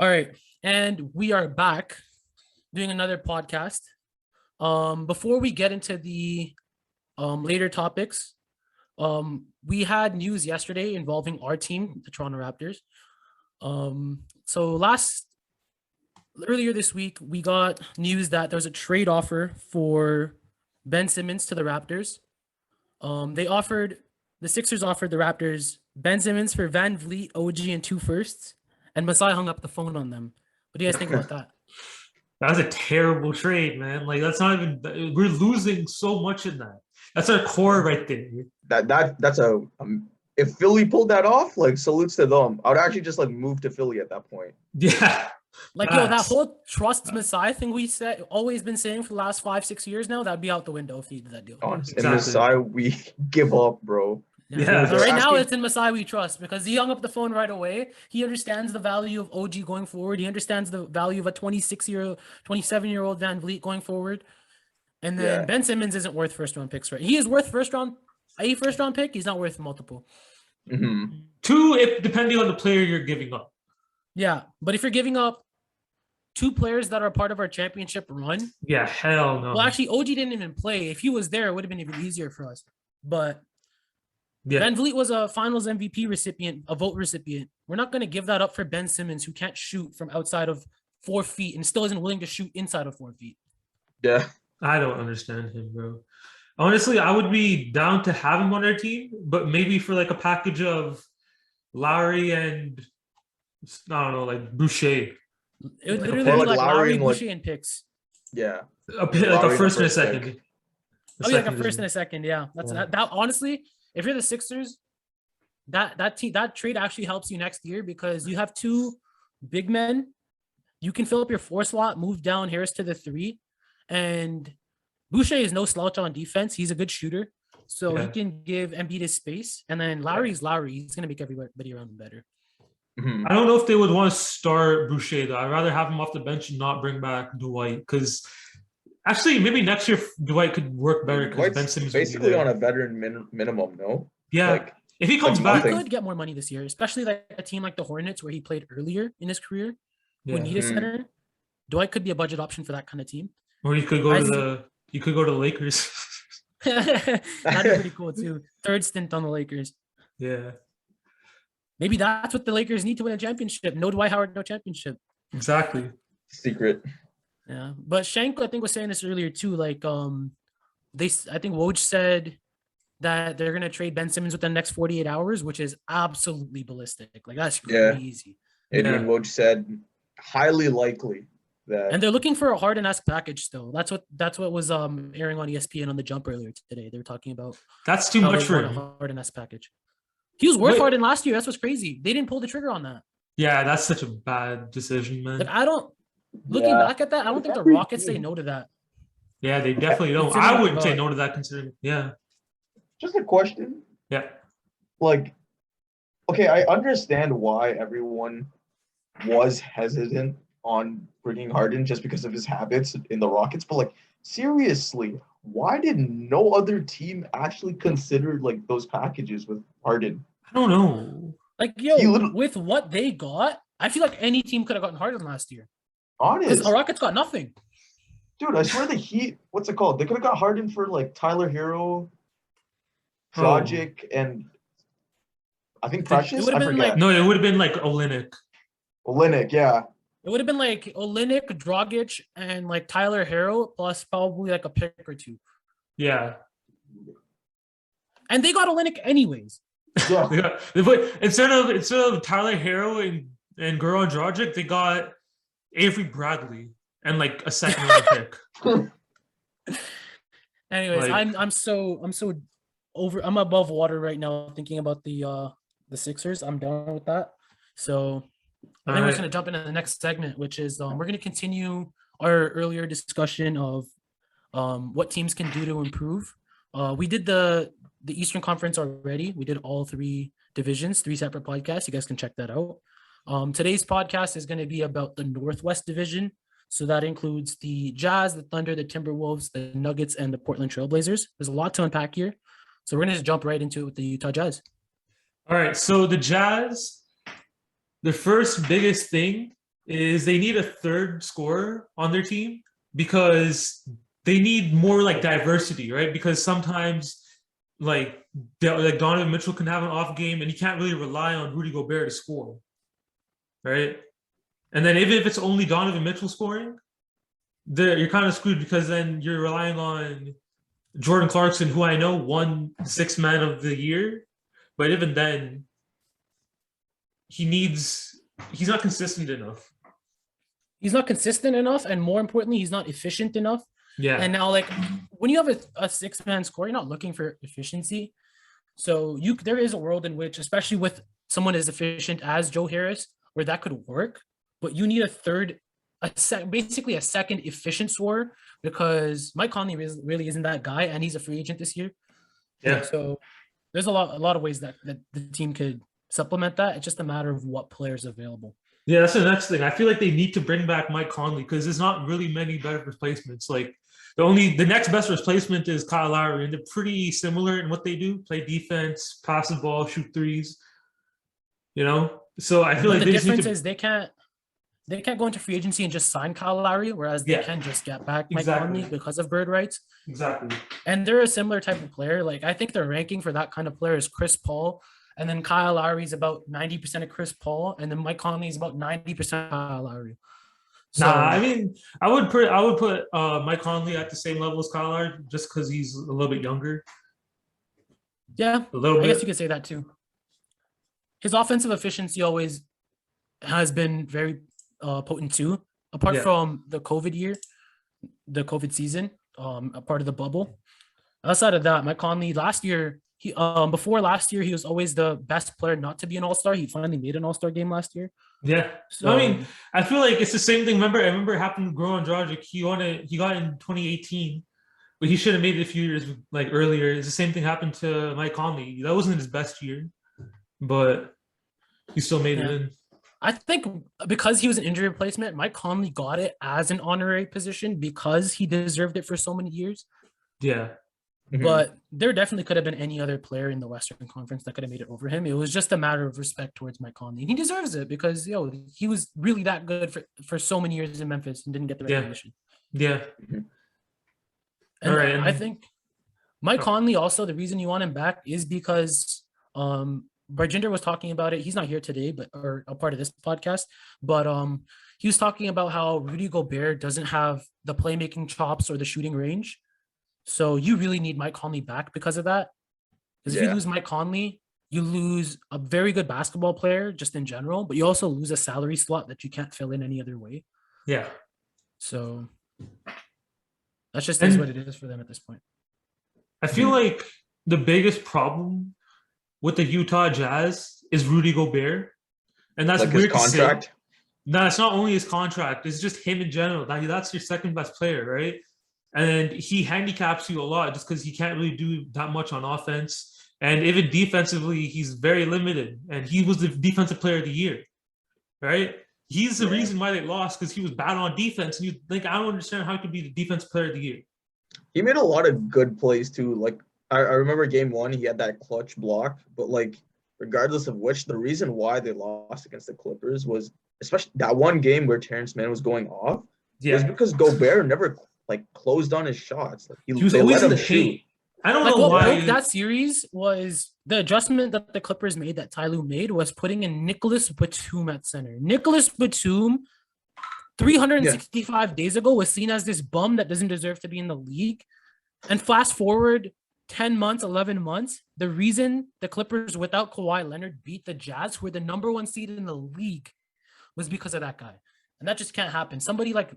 All right, and we are back doing another podcast. Before we get into the later topics, we had news yesterday involving our team, the Toronto Raptors. So earlier this week, we got news that there was a trade offer for Ben Simmons to the Raptors. The Sixers offered the Raptors Ben Simmons for Van Vliet, OG, and 2 firsts, and Masai hung up the phone on them. What do you guys think about that? That was a terrible trade, man. Like that's not even. We're losing so much in that. That's our core right there. That's a if Philly pulled that off, like salutes to them. I would actually just like move to Philly at that point. Yeah. Like, yo, that whole trust Masai thing we said, always been saying for the last 5-6 years now, that'd be out the window if he did that deal. Honestly, exactly. Masai, we give up, bro. Yeah. So right now it's in Masai we trust because he hung up the phone right away. He understands the value of OG going forward. He understands the value of a 27-year-old Van Vliet going forward. And then Ben Simmons isn't worth first-round picks, right? He is worth a first-round pick. He's not worth multiple. Mm-hmm. 2, if depending on the player you're giving up. Yeah, but if you're giving up 2 players that are part of our championship run. Yeah, hell no. Well, actually, OG didn't even play. If he was there, it would have been even easier for us. But Van Vliet was a finals MVP recipient, a vote recipient. We're not going to give that up for Ben Simmons, who can't shoot from outside of 4 feet and still isn't willing to shoot inside of 4 feet. Yeah. I don't understand him, bro. Honestly, I would be down to have him on our team, but maybe for like a package of Lowry and I don't know, like Boucher. It would literally be like Lowry, Boucher, and picks. Yeah. Like a first and a second. Like a first and a second, yeah. That honestly, if you're the Sixers, that trade actually helps you next year because you have 2 big men. You can fill up your 4 slot, move down Harris to the 3, and Boucher is no slouch on defense. He's a good shooter, so he can give Embiid his space. And then Lowry's Lowry. He's gonna make everybody around him better. Mm-hmm. I don't know if they would want to start Boucher though. I'd rather have him off the bench and not bring back Dwight because actually maybe next year Dwight could work better because Ben Simmons basically on a veteran minimum, no? Yeah. Like, if he comes back, he could get more money this year, especially like a team like the Hornets where he played earlier in his career. Who need a center. Dwight could be a budget option for that kind of team. Or you could go to the Lakers. That'd be pretty cool too. 3rd stint on the Lakers. Yeah. Maybe that's what the Lakers need to win a championship. No Dwight Howard, no championship. Exactly. Secret. Yeah. But Shank, I think, was saying this earlier too. Like, I think Woj said that they're gonna trade Ben Simmons within the next 48 hours, which is absolutely ballistic. Like that's crazy. Adrian Woj said highly likely that, and they're looking for a Harden-esque package still. That's what was airing on ESPN on the Jump earlier today. They were talking about that's too much for a Harden-esque package. He was worth Harden last year. That's what's crazy. They didn't pull the trigger on that. Yeah, that's such a bad decision, man. Like looking back at that, I don't think the Rockets say no to that. Yeah, they definitely don't. I wouldn't say no to that considering. Yeah. Just a question. Yeah. Like, okay, I understand why everyone was hesitant on bringing Harden just because of his habits in the Rockets, but like seriously, why did no other team actually consider like those packages with Harden? I don't know. Like, with what they got, I feel like any team could have gotten Harden last year. Honest. Because the Rockets got nothing. Dude, I swear the Heat, what's it called? They could have got Harden for like Tyler Hero, Dragic, and I think Precious. It would have been like it would have been like Olynyk. Olynyk, yeah. It would have been like Olynyk, Dragic, and like Tyler Hero plus probably like a pick or 2. Yeah. And they got Olynyk anyways. Yeah. instead of Tyler Hero and Goran Dragic, they got Avery Bradley and like a second round pick. Anyways, like, I'm above water right now thinking about the Sixers. I'm done with that. So I think we're just going to jump into the next segment, which is we're going to continue our earlier discussion of what teams can do to improve. We did the Eastern Conference already. We did all 3 divisions, 3 separate podcasts. You guys can check that out. Today's podcast is going to be about the Northwest Division. So that includes the Jazz, the Thunder, the Timberwolves, the Nuggets, and the Portland Trailblazers. There's a lot to unpack here. So we're going to just jump right into it with the Utah Jazz. All right. So the Jazz, the first biggest thing is they need a third scorer on their team because they need more like diversity, right? Because sometimes like Donovan Mitchell can have an off game and you can't really rely on Rudy Gobert to score, right? And then even if it's only Donovan Mitchell scoring, you're kind of screwed because then you're relying on Jordan Clarkson, who I know won Sixth Man of the Year, but even then, he's not consistent enough. He's not consistent enough, and more importantly, he's not efficient enough. Yeah. And now, like, when you have a six-man score, you're not looking for efficiency. So there is a world in which, especially with someone as efficient as Joe Harris, where that could work, but you need basically a second efficient scorer because Mike Conley really isn't that guy, and he's a free agent this year. Yeah. So there's a lot of ways that the team could supplement that. It's just a matter of what players available. Yeah, that's the next thing. I feel like they need to bring back Mike Conley because there's not really many better replacements. Like the next best replacement is Kyle Lowry, and they're pretty similar in what they do: play defense, pass the ball, shoot threes. You know, so I feel like the difference is they can't go into free agency and just sign Kyle Lowry, whereas they can just get back Mike Conley because of bird rights. Exactly. And they're a similar type of player. Like I think their ranking for that kind of player is Chris Paul. And then Kyle Lowry is about 90% of Chris Paul, and then Mike Conley is about 90% Kyle Lowry. So, I mean, I would put Mike Conley at the same level as Kyle Lowry just because he's a little bit younger. Yeah, a little bit. I guess you could say that too. His offensive efficiency always has been very potent too. Apart from the COVID season, a part of the bubble. Outside of that, Mike Conley last year. Before last year, he was always the best player not to be an all-star. He finally made an all-star game last year. Yeah. So, I mean, I feel like it's the same thing. I remember it happened to Goran Dragic. He got in 2018, but he should have made it a few years like earlier. It's the same thing happened to Mike Conley. That wasn't his best year, but he still made it in. I think because he was an injury replacement, Mike Conley got it as an honorary position because he deserved it for so many years. Yeah. Mm-hmm. But there definitely could have been any other player in the Western Conference that could have made it over him. It was just a matter of respect towards Mike Conley. And he deserves it because, he was really that good for so many years in Memphis and didn't get the recognition. Yeah. And all right. I think Mike Conley also, the reason you want him back is because Barjinder was talking about it. He's not here today, or a part of this podcast, but he was talking about how Rudy Gobert doesn't have the playmaking chops or the shooting range. So you really need Mike Conley back because of that. Because if you lose Mike Conley, you lose a very good basketball player just in general, but you also lose a salary slot that you can't fill in any other way. Yeah. So that's just is what it is for them at this point. I feel like the biggest problem with the Utah Jazz is Rudy Gobert. And that's like weird his contract. To say. No, it's not only his contract. It's just him in general. That's your second best player, right? And he handicaps you a lot just because he can't really do that much on offense. And even defensively, he's very limited. And he was the defensive player of the year, right? He's the reason why they lost because he was bad on defense. And I don't understand how he could be the defensive player of the year. He made a lot of good plays too. Like I remember game one, he had that clutch block. But like regardless of which, the reason why they lost against the Clippers was especially that one game where Terrence Mann was going off was because Gobert never closed on his shots. Like he was always in the paint. I don't know why. What that series was the adjustment that the Clippers made, that Ty Lue made, was putting in Nicholas Batum at center. Nicholas Batum, 365 days ago, was seen as this bum that doesn't deserve to be in the league. And fast forward 10 months, 11 months, the reason the Clippers without Kawhi Leonard beat the Jazz, who were the number one seed in the league, was because of that guy. And that just can't happen. Somebody like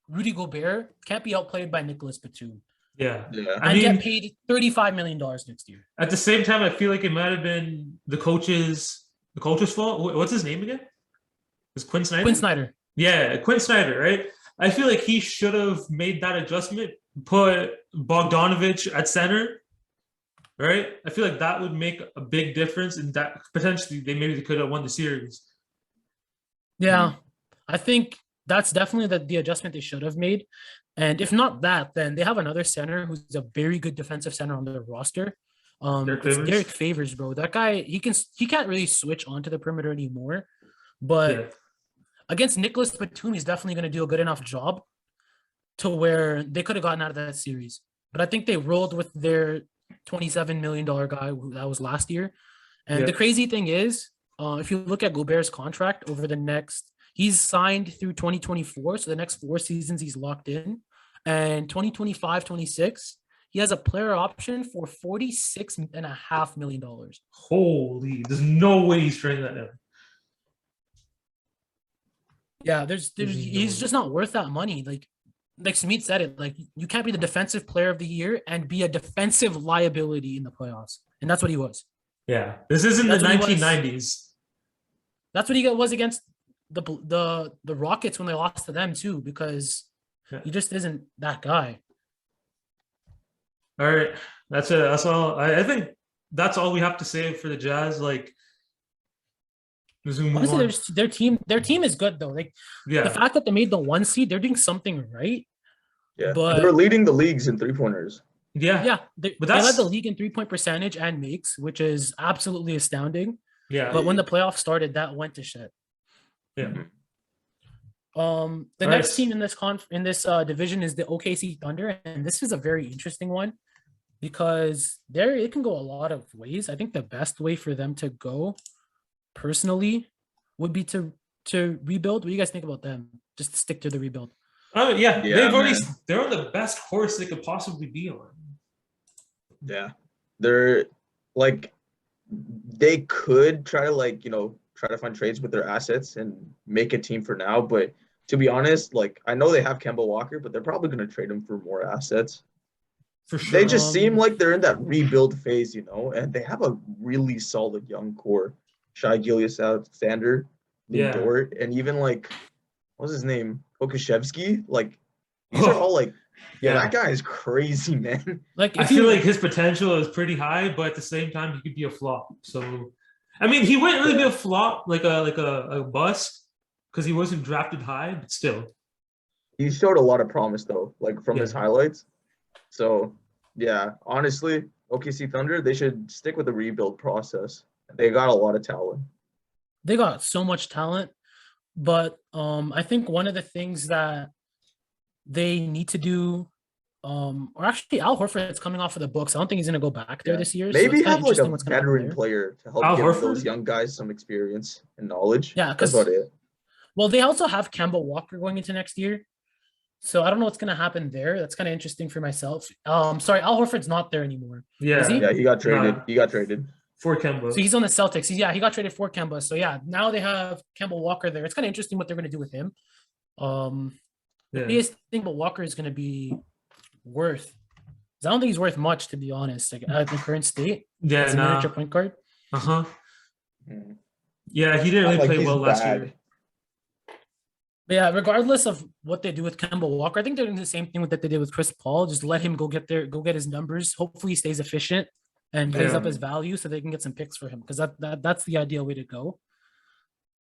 Rudy Gobert can't be outplayed by Nicholas Batum. Yeah. I mean, get paid $35 million next year. At the same time, I feel like it might have been the coach's fault. What's his name again? Is Quinn Snyder? Quinn Snyder. Yeah, Quinn Snyder, right? I feel like he should have made that adjustment, put Bogdanovich at center, right? I feel like that would make a big difference, and that potentially they could have won the series. Yeah, I think that's definitely the adjustment they should have made. And if not that, then they have another center who's a very good defensive center on their roster. Derek Favors, bro. That guy, he can't really switch onto the perimeter anymore. But against Nicholas Batum, he's definitely going to do a good enough job to where they could have gotten out of that series. But I think they rolled with their $27 million guy that was last year. And the crazy thing is, if you look at Gobert's contract over the next, he's signed through 2024. So the next 4 seasons he's locked in. And 2025-26, he has a player option for $46.5 million. Holy, there's no way he's trading that down. Yeah, he's just not worth that money. Like Sumeet said it, like you can't be the defensive player of the year and be a defensive liability in the playoffs. And that's what he was. Yeah. This isn't the 1990s. That's what he was against the Rockets when they lost to them too, because he just isn't that guy. All right. That's it. That's all. I think that's all we have to say for the Jazz. Like, honestly, their team is good though. Like, the fact that they made the 1 seed, they're doing something right. Yeah, but they're leading the leagues in 3-pointers. Yeah. They led the league in 3-point percentage and makes, which is absolutely astounding. Yeah. But when the playoffs started, that went to shit. Yeah. The next team in this division is the OKC Thunder, and this is a very interesting one because it can go a lot of ways. I think the best way for them to go, personally, would be to rebuild. What do you guys think about them? Just to stick to the rebuild. Oh yeah, they're on the best course they could possibly be on. Yeah, they're like they could try to find trades with their assets and make a team for now, but to be honest, like I know they have Kemba Walker, but they're probably going to trade him for more assets. For sure. They just seem like they're in that rebuild phase, and they have a really solid young core. Shai Gilgeous-Alexander, Lou Dort, and even like what's his name? Pokashevsky. Like these are all like that guy is crazy, man. Like I feel like his potential is pretty high, but at the same time he could be a flop. So I mean he wouldn't really be a flop, like a bust, because he wasn't drafted high, but still. He showed a lot of promise though, like from his highlights. So yeah, honestly, OKC Thunder, they should stick with the rebuild process. They got a lot of talent. They got so much talent, but I think one of the things that they need to do, or actually Al Horford's coming off of the books. I don't think he's going to go back there this year. Maybe so have like a veteran player to help give those young guys some experience and knowledge. Yeah, that's about it. Well, they also have Kemba Walker going into next year. So I don't know what's going to happen there. That's kind of interesting for myself. Sorry, Al Horford's not there anymore. Yeah, he got traded. He got traded. For Kemba. So he's on the Celtics. He got traded for Kemba. So yeah, now they have Kemba Walker there. It's kind of interesting what they're going to do with him. The biggest thing about Walker is going to be worth. I don't think he's worth much, to be honest. Like at the current state. Yeah, as a miniature point guard. Yeah, he didn't really play well last year. But yeah, regardless of what they do with Kemba Walker, I think they're doing the same thing that they did with Chris Paul. Just let him go get his numbers. Hopefully, he stays efficient and plays up his value so they can get some picks for him, because that's the ideal way to go.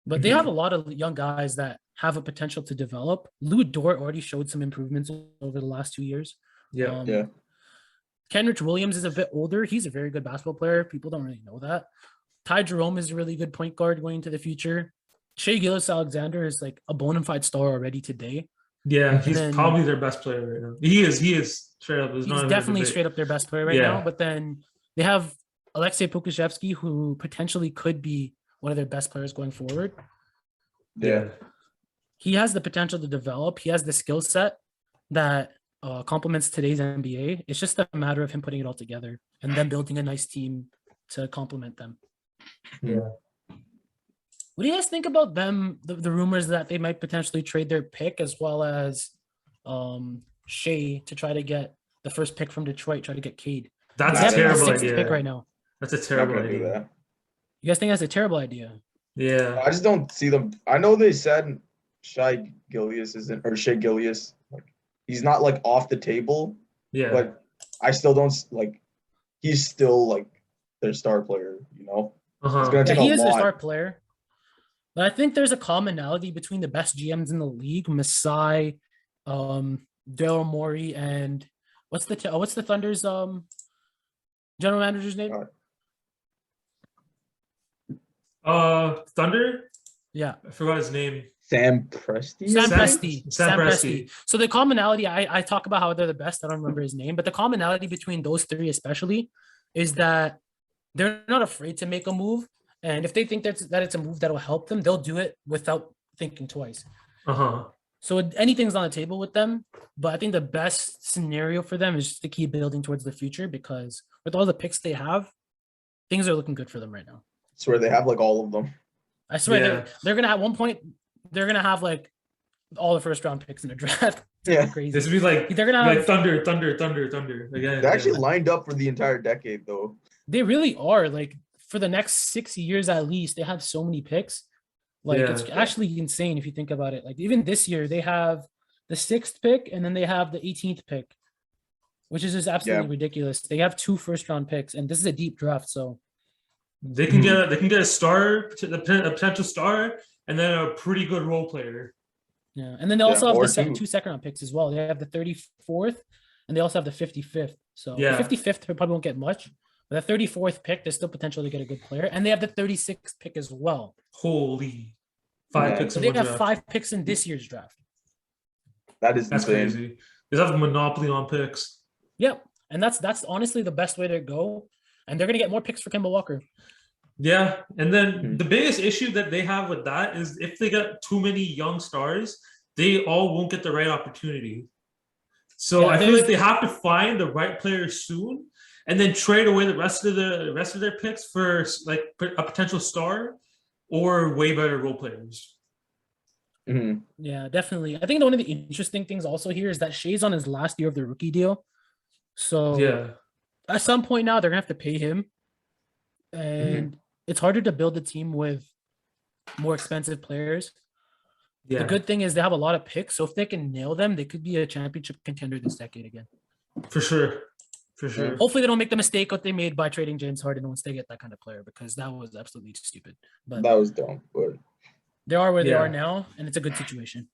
But they have a lot of young guys that have a potential to develop. Lou Dort already showed some improvements over the last 2 years. Kenrich Williams is a bit older. He's a very good basketball player. People don't really know that. Ty Jerome is a really good point guard going into the future. Shai Gilgeous-Alexander is like a bona fide star already today. Yeah, he's probably their best player right now. He is straight up. He's definitely straight up their best player right now. But then they have Alexei Pokashevsky, who potentially could be one of their best players going forward. Yeah. He has the potential to develop. He has the skill set that complements today's NBA. It's just a matter of him putting it all together and then building a nice team to complement them. Yeah. What do you guys think about them? The rumors that they might potentially trade their pick as well as Shea to try to get the first pick from Detroit, try to get Cade. That's a terrible idea. Pick right now. That's a terrible idea. You guys think that's a terrible idea? Yeah. I just don't see them. I know they said Shai Gilgeous isn't, or Shai Gilgeous, like he's not like off the table. Yeah. But I still don't like. He's still like their star player. It's gonna take a lot. He is their star player. But I think there's a commonality between the best GMs in the league, Masai, Daryl Morey, and what's the Thunder's general manager's name? Thunder? Yeah. I forgot his name. Sam Presti. Sam Sam- Presti. Sam Sam Presti. Presti. So the commonality, I talk about how they're the best. I don't remember his name, but the commonality between those three, especially, is that they're not afraid to make a move. And if they think that it's a move that will help them, they'll do it without thinking twice. So anything's on the table with them. But I think the best scenario for them is just to keep building towards the future, because with all the picks they have, things are looking good for them right now. I swear they have like all of them. I swear Yeah. they're gonna at one point they're gonna have like all the first round picks in the draft. Yeah. Crazy. This would be like They're gonna have, thunder again. They actually lined up for the entire decade though. they really are like for the next 6 years at least. They have so many picks. Like it's Yeah. actually insane if you think about it. Like even this year they have the 6th pick and then they have the 18th pick, which is just absolutely ridiculous. They have 2 first round picks, and this is a deep draft. So They can get a star, a potential star, and then a pretty good role player. yeah, and then they also have or the two. 2 second round picks as well. They have the 34th and they also have the 55th. So Yeah. the 55th they probably won't get much, but the 34th pick, there's still potential to get a good player, and they have the 36th pick as well. Holy, 5 Yeah. picks So in they one have draft. 5 picks in this year's draft. That is That's insane. crazy. They have a monopoly on picks. Yep, and that's honestly the best way to go, and they're gonna get more picks for Kemba Walker. Yeah, and then Hmm. the biggest issue that they have with that is if they get too many young stars, they all won't get the right opportunity. So Yeah, I feel there's- like they have to find the right player soon, and then trade away the rest of their picks for like a potential star or way better role players. Mhm. Yeah, definitely. I think one of the interesting things also here is that Shea's on his last year of the rookie deal. So Yeah, at some point now they're gonna have to pay him, and it's harder to build a team with more expensive players. yeah, The good thing is they have a lot of picks, so if they can nail them, they could be a championship contender this decade again. for sure, for sure. Hopefully they don't make the mistake what they made by trading James Harden once they get that kind of player, because that was absolutely stupid. But That was dumb, but they are where they Yeah. are now, and it's a good situation.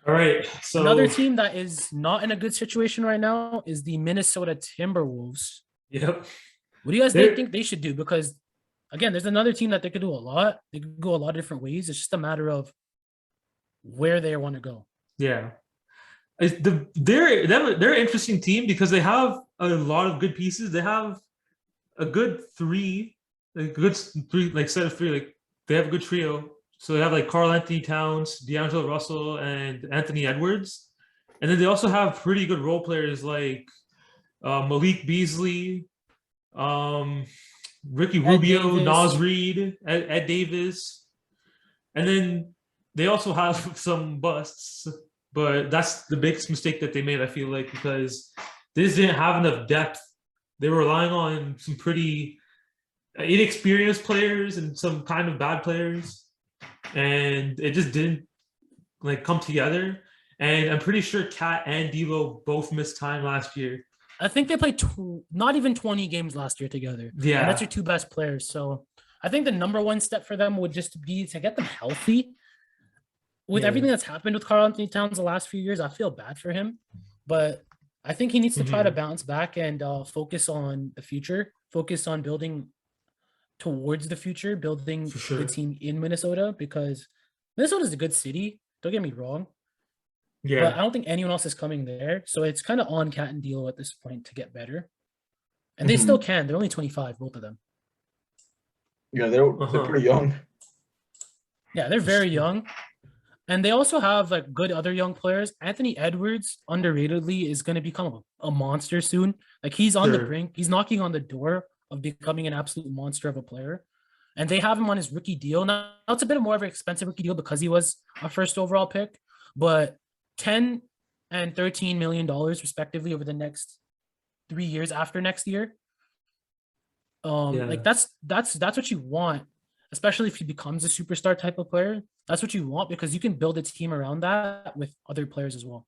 All right, so Another team that is not in a good situation right now is the Minnesota Timberwolves. Yep. What do you guys They're- think they should do? Because again, there's another team that they could do a lot. They could go a lot of different ways. It's just a matter of where they want to go. Yeah. They're an interesting team because they have a lot of good pieces. They have a good set of three. Like they have a good trio. So they have like Karl Anthony Towns, D'Angelo Russell, and Anthony Edwards. And then they also have pretty good role players like Malik Beasley, Ricky Rubio, Davis. Nas Reed, Ed Davis. And then they also have some busts, but that's the biggest mistake that they made, I feel like, because they just didn't have enough depth. They were relying on some pretty inexperienced players and some kind of bad players, and it just didn't like come together. And I'm pretty sure Kat and D'Lo both missed time last year. I think they played not even 20 games last year together. Yeah. And that's your 2 best players. So I think the number 1 step for them would just be to get them healthy. With Yeah. everything that's happened with Karl Anthony Towns the last few years, I feel bad for him. But I think he needs to try to bounce back and focus on the future, focus on building towards the future, building For sure. the team in Minnesota, because Minnesota is a good city. Don't get me wrong. But I Yeah. don't think anyone else is coming there. So it's kind of on Cat and D'Lo at this point to get better. And they still can. They're only 25, both of them. yeah, they're pretty young. Yeah, they're very young. And they also have like good other young players. Anthony Edwards, underratedly, is going to become a monster soon. Like he's on the Sure. brink. He's knocking on the door of becoming an absolute monster of a player. And they have him on his rookie deal. Now it's a bit more of an expensive rookie deal because he was a first overall pick, but $10 and $13 million respectively over the next 3 years after next year. Like that's what you want, especially if he becomes a superstar type of player. That's what you want because you can build a team around that with other players as well.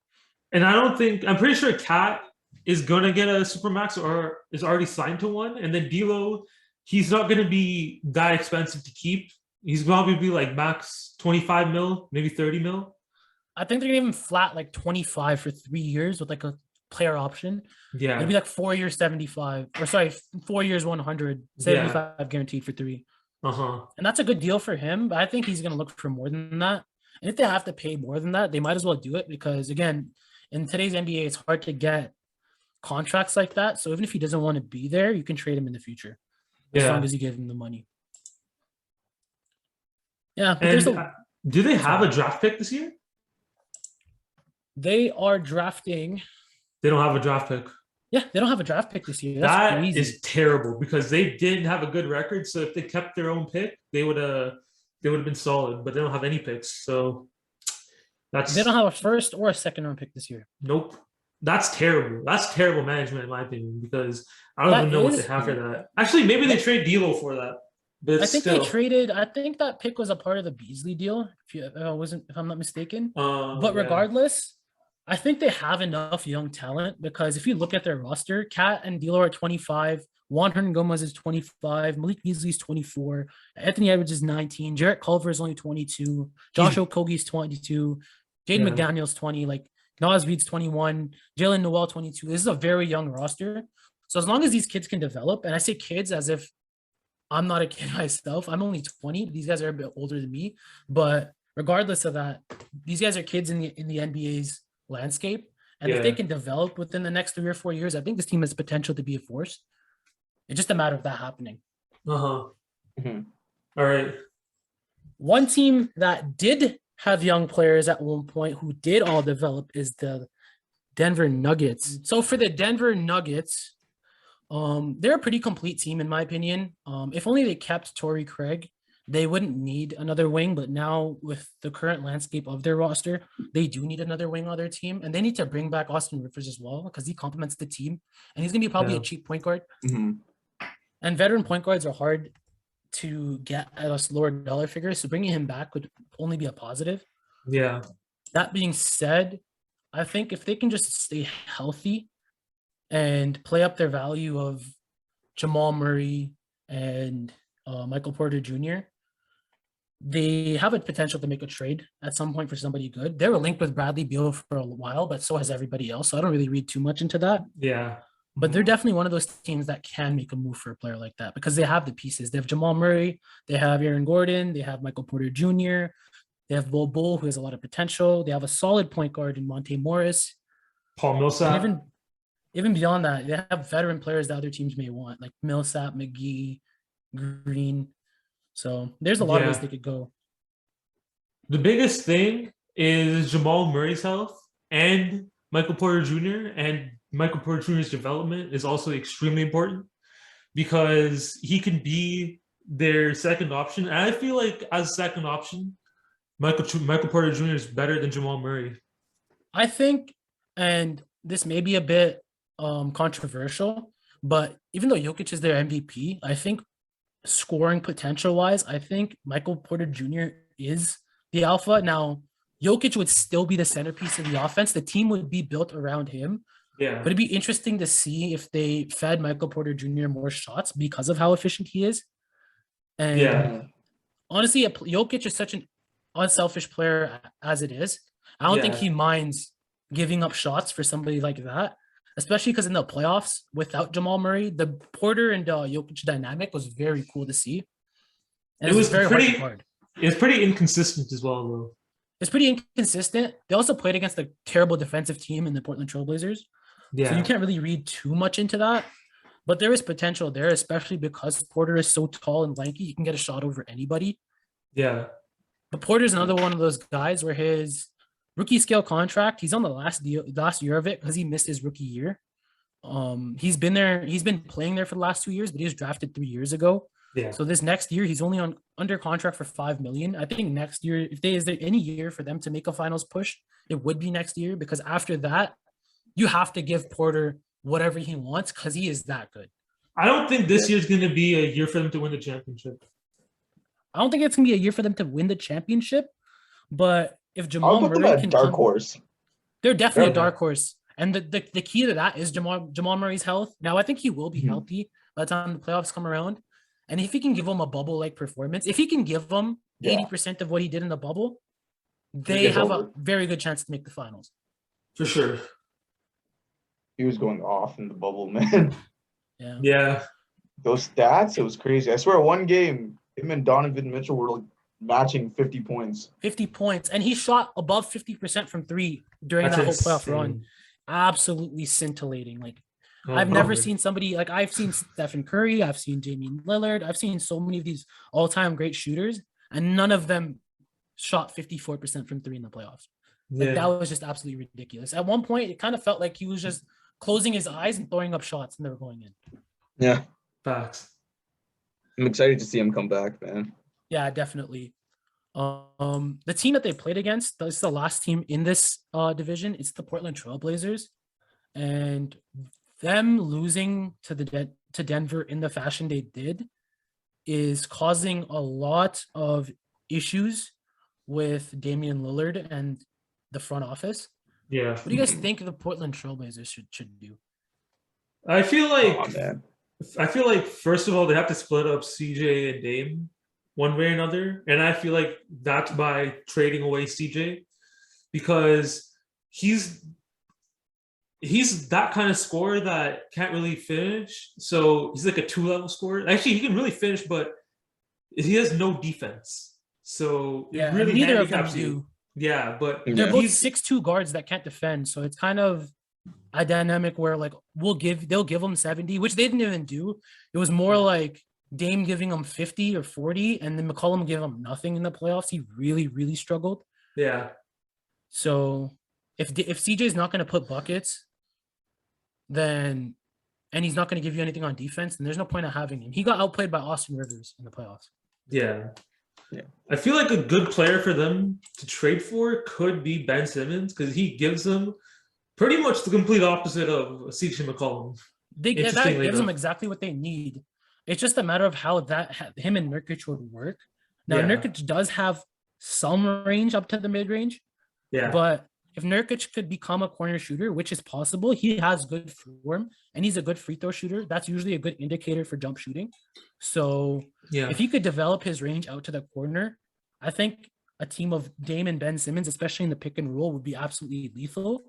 And I'm pretty sure Kat is gonna get a supermax or is already signed to one. And then D'Lo, he's not gonna be that expensive to keep. He's probably be like max 25 mil, maybe 30 mil. I think they're gonna even flat like 25 for 3 years with like a player option. Yeah. It'd be like 4 years 75, or sorry, 4 years 100, 75 guaranteed for 3. Uh-huh. And that's a good deal for him, but I think he's gonna look for more than that. And if they have to pay more than that, they might as well do it because, again, in today's NBA, it's hard to get contracts like that. So even if he doesn't want to be there, you can trade him in the future as long as you give him the money. Yeah, but And do they have a draft pick this year? They are drafting. They don't have a draft pick. Yeah, they don't have a draft pick this year. That's crazy. Is terrible because they didn't have a good record. So if they kept their own pick, they would have been solid. But they don't have any picks, so they don't have a first or a second round pick this year. Nope, that's terrible. That's terrible management in my opinion because I don't even know what they have for that. Actually, maybe they trade D'Lo for that. But I think they traded. I think that pick was a part of the Beasley deal. If I'm not mistaken. But regardless, I think they have enough young talent because if you look at their roster, Cat and D'Lo are 25, Juan Hernan-Gomez is 25, Malik Beasley is 24, Anthony Edwards is 19, Jarrett Culver is only 22, Josh Okogie is 22, Jaden McDaniels 20, like Naz Reid's 21, Jalen Noel 22. This is a very young roster. So as long as these kids can develop, and I say kids as if I'm not a kid myself, I'm only 20. These guys are a bit older than me, but regardless of that, these guys are kids in the NBA's landscape, and if they can develop within the next 3 or 4 years, I think this team has potential to be a force. It's just a matter of that happening. All right. One team that did have young players at one point who did all develop is the Denver Nuggets. So for the Denver Nuggets, they're a pretty complete team in my opinion. If only they kept Torrey Craig, they wouldn't need another wing, but now with the current landscape of their roster, they do need another wing on their team, and they need to bring back Austin Rivers as well because he complements the team, and he's going to be probably a cheap point guard. And veteran point guards are hard to get at a lower dollar figure, so bringing him back would only be a positive. Yeah. That being said, I think if they can just stay healthy and play up their value of Jamal Murray and Michael Porter Jr., they have a potential to make a trade at some point for somebody good. They were linked with Bradley Beal for a while, but so has everybody else. So I don't really read too much into that. Yeah. But they're definitely one of those teams that can make a move for a player like that because they have the pieces. They have Jamal Murray, they have Aaron Gordon, they have Michael Porter Jr., they have Bol Bol, who has a lot of potential. They have a solid point guard in Monte Morris. Paul Millsap. Even beyond that, they have veteran players that other teams may want, like Millsap, McGee, Green. So there's a lot of ways they could go. The biggest thing is Jamal Murray's health and Michael Porter Jr. and Michael Porter Jr.'s development is also extremely important because he can be their second option. And I feel like as second option, Michael Porter Jr. is better than Jamal Murray. I think, and this may be a bit controversial, but even though Jokic is their MVP, I think scoring potential wise, I think Michael Porter Jr. is the alpha. Now, Jokic would still be the centerpiece of the offense. The team would be built around him. Yeah. But it'd be interesting to see if they fed Michael Porter Jr. more shots because of how efficient he is. And honestly, Jokic is such an unselfish player as it is. I don't think he minds giving up shots for somebody like that, especially because in the playoffs without Jamal Murray, the Porter and Jokic dynamic was very cool to see. And it was very hard. It's pretty inconsistent as well, though. It's pretty inconsistent. They also played against a terrible defensive team in the Portland Trailblazers. Yeah. So you can't really read too much into that. But there is potential there, especially because Porter is so tall and lanky. You can get a shot over anybody. Yeah. But Porter's another one of those guys where his rookie scale contract, he's on the last year of it because he missed his rookie year. He's been playing there for the last 2 years, but he was drafted 3 years ago. Yeah. So this next year, he's only under contract for $5 million. I think next year, is there any year for them to make a finals push, it would be next year because after that, you have to give Porter whatever he wants because he is that good. I don't think this year's going to be a year for them to win the championship. I don't think it's going to be a year for them to win the championship, but if Jamal Murray can dark horse, they're definitely a dark horse. And the key to that is Jamal Murray's health. Now, I think he will be healthy by the time the playoffs come around. And if he can give them a bubble-like performance, if he can give them 80% of what he did in the bubble, they have a very good chance to make the finals. For sure. He was going off in the bubble, man. Yeah. Those stats, it was crazy. I swear one game, him and Donovan Mitchell were like matching 50 points. 50 points. And he shot above 50% from three during That's that whole playoff insane. run. Absolutely scintillating. Like, Oh, I've never God. seen somebody like I've seen Stephen Curry, I've seen Damian Lillard, I've seen so many of these all-time great shooters, and none of them shot 54% from three in the playoffs. Like Yeah. that was just absolutely ridiculous. At one point, it kind of felt like he was just closing his eyes and throwing up shots, and they were going in. Yeah, Facts. I'm excited to see him come back, man. Yeah, definitely. The team that they played against, this is the last team in this division. It's the Portland Trailblazers, and them losing to Denver in the fashion they did is causing a lot of issues with Damian Lillard and the front office. Yeah. What do you guys think the Portland Trailblazers should do? I feel like Oh, man. first of all they have to split up CJ and Dame one way or another, and I feel like that's by trading away CJ because he's that kind of scorer that can't really finish. So he's like a 2-level scorer. Actually, he can really finish, but he has no defense. So it Yeah, really neither of them handicaps you. do. Yeah, but They're Yeah. both he's 6'2" guards that can't defend, so it's kind of a dynamic where like they'll give them 70, which they didn't even do. It was more like Dame giving them 50 or 40, and then McCollum gave them nothing in the playoffs. He really, really struggled. yeah. So if CJ's not going to put buckets, then and he's not going to give you anything on defense, then there's no point of having him. He got outplayed by Austin Rivers in the playoffs. Yeah. Yeah. I feel like a good player for them to trade for could be Ben Simmons because he gives them pretty much the complete opposite of CJ McCollum. That Interestingly gives them enough. exactly what they need. It's just a matter of how him and Nurkic would work. Now, Yeah. Nurkic does have some range up to the mid-range, Yeah. but if Nurkic could become a corner shooter, which is possible, he has good form and he's a good free throw shooter. That's usually a good indicator for jump shooting. So Yeah. if he could develop his range out to the corner, I think a team of Dame and Ben Simmons, especially in the pick and roll, would be absolutely lethal.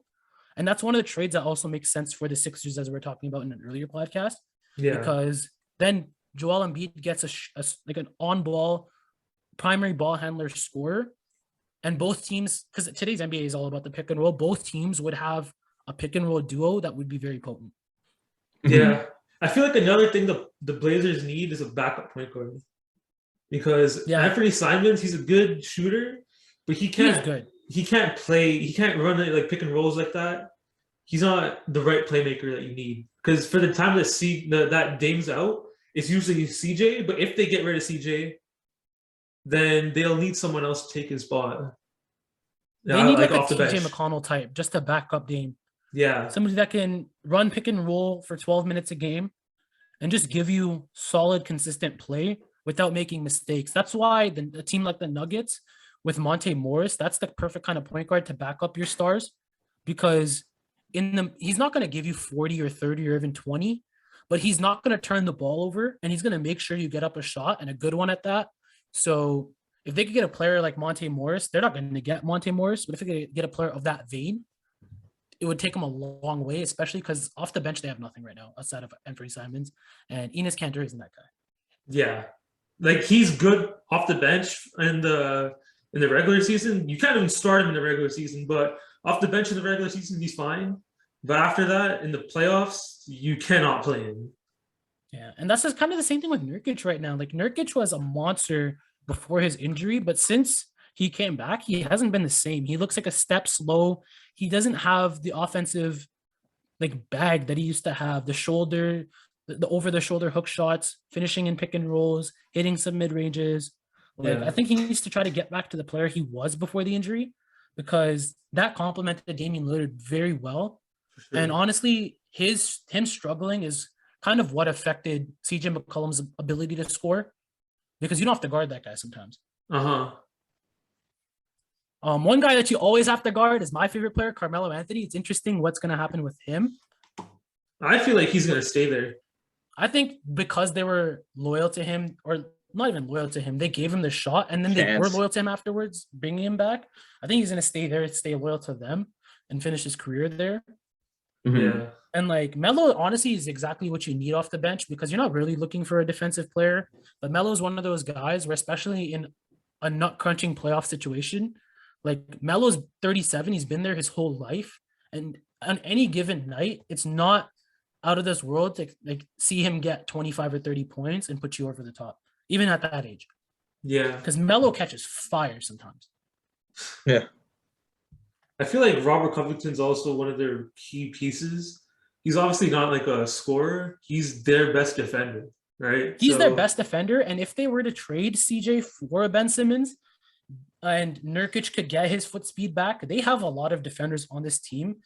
And that's one of the trades that also makes sense for the Sixers, as we were talking about in an earlier podcast, Yeah. because then Joel Embiid gets like an on-ball primary ball handler scorer, and both teams, because today's NBA is all about the pick and roll, both teams would have a pick and roll duo that would be very potent. Yeah. I feel like another thing the Blazers need is a backup point guard. Because Anthony Simons, he's a good shooter, but he He's can't good. he can't run it like pick and rolls like that. He's not the right playmaker that you need. Because for the time that Dame's out, it's usually CJ. But if they get rid of CJ, then they'll need someone else to take his spot. They need like a off the TJ bench. McConnell type just to back up Dame. Yeah. Somebody that can run pick and roll for 12 minutes a game and just give you solid, consistent play without making mistakes. That's why a team like the Nuggets with Monte Morris, that's the perfect kind of point guard to back up your stars, because he's not going to give you 40 or 30 or even 20, but he's not going to turn the ball over, and he's going to make sure you get up a shot, and a good one at that. So if they could get a player like Monte Morris, they're not going to get Monte Morris, but if they could get a player of that vein, it would take them a long way, especially because off the bench they have nothing right now outside of Anthony Simons, and Enes Kanter isn't that guy. Yeah, like he's good off the bench in the regular season. You can't even start him in the regular season, but off the bench in the regular season he's fine. But after that, in the playoffs, you cannot play him. Yeah, and that's just kind of the same thing with Nurkic right now. Like Nurkic was a monster before his injury, but since he came back, he hasn't been the same. He looks like a step slow. He doesn't have the offensive like bag that he used to have. The shoulder, the over the shoulder hook shots, finishing in pick and rolls, hitting some mid ranges. Like I think he needs to try to get back to the player he was before the injury, because that complemented Damian Lillard very well. Sure. And honestly, him struggling is kind of what affected CJ McCollum's ability to score, because you don't have to guard that guy sometimes. One guy that you always have to guard is my favorite player, Carmelo Anthony. It's interesting what's going to happen with him. I feel like he's going to stay there. I think because they were loyal to him, or not even loyal to him, they gave him the shot, and then they were loyal to him afterwards, bringing him back. I think he's going to stay there, stay loyal to them, and finish his career there. Yeah. And like Melo, honestly, is exactly what you need off the bench, because you're not really looking for a defensive player. But Melo is one of those guys where, especially in a nut crunching playoff situation, like Melo's 37, he's been there his whole life, and on any given night, it's not out of this world to like see him get 25 or 30 points and put you over the top, even at that age. Yeah. Because Melo catches fire sometimes. Yeah. I feel like Robert Covington's also one of their key pieces. He's obviously not like a scorer. He's their best defender, right? He's their best defender. And if they were to trade CJ for Ben Simmons and Nurkic could get his foot speed back, they have a lot of defenders on this team.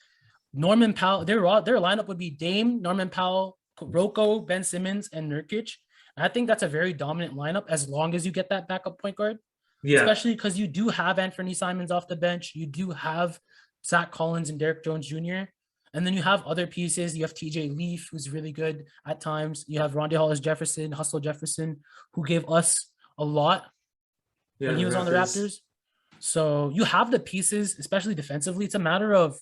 Norman Powell, their lineup would be Dame, Norman Powell, Rocco, Ben Simmons, and Nurkic. And I think that's a very dominant lineup as long as you get that backup point guard. Yeah. Especially because you do have Anthony Simons off the bench. You do have Zach Collins and Derrick Jones Jr. And then you have other pieces. You have TJ Leaf, who's really good at times. You have Rondae Hollis Jefferson, Hustle Jefferson, who gave us a lot when he was on the Raptors. So you have the pieces, especially defensively. It's a matter of,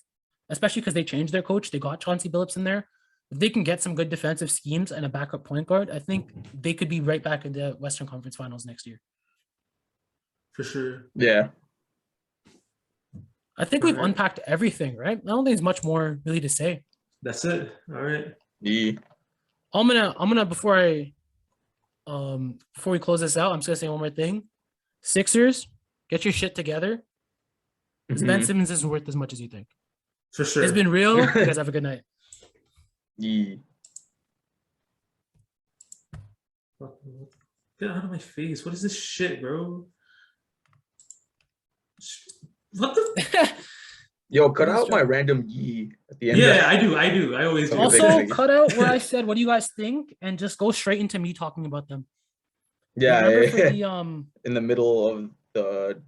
especially because they changed their coach. They got Chauncey Billups in there. If they can get some good defensive schemes and a backup point guard, I think they could be right back in the Western Conference Finals next year. For sure. Yeah. I think we've unpacked everything, right? I don't think there's much more really to say. That's it. All right. Yeah. I'm gonna before we close this out, I'm just gonna say one more thing. Sixers, get your shit together. Because Ben Simmons isn't worth as much as you think. For sure. It's been real. You guys have a good night. Yeah. Get out of my face. What is this shit, bro? What the? Yo, cut out my random yee at the end. Yeah, I do. I always do. Also, cut out where I said, "What do you guys think?" and just go straight into me talking about them. Yeah, the, in the middle of the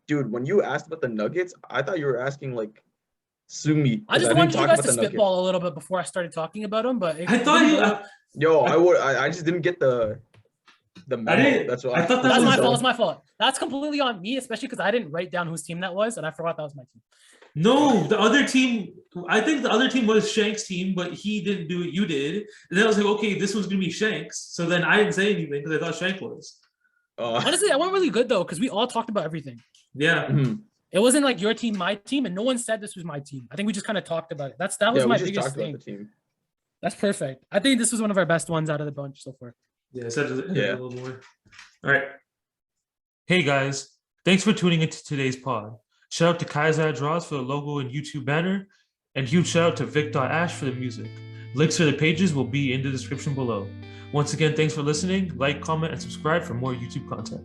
dude, when you asked about the Nuggets, I thought you were asking like Sumeet. I just wanted you guys to spitball a little bit before I started talking about them, but I thought you. I just didn't get the memo. That's why. That's my fault. It's my fault. That's completely on me, especially because I didn't write down whose team that was, and I forgot that was my team. No, the other team. I think the other team was Shank's team, but he didn't do it. You did, and then I was like, okay, this one's gonna be Shank's. So then I didn't say anything because I thought Shank was. Honestly, I went really good though because we all talked about everything. Yeah. Mm-hmm. It wasn't like your team, my team, and no one said this was my team. I think we just kind of talked about it. That was my biggest thing. That's perfect. I think this was one of our best ones out of the bunch so far. Yeah, a little more. All right. Hey guys, thanks for tuning into today's pod. Shout out to Kaiser Draws for the logo and YouTube banner, and huge shout out to Vic.Ash for the music. Links to the pages will be in the description below. Once again, thanks for listening. Like, comment, and subscribe for more YouTube content.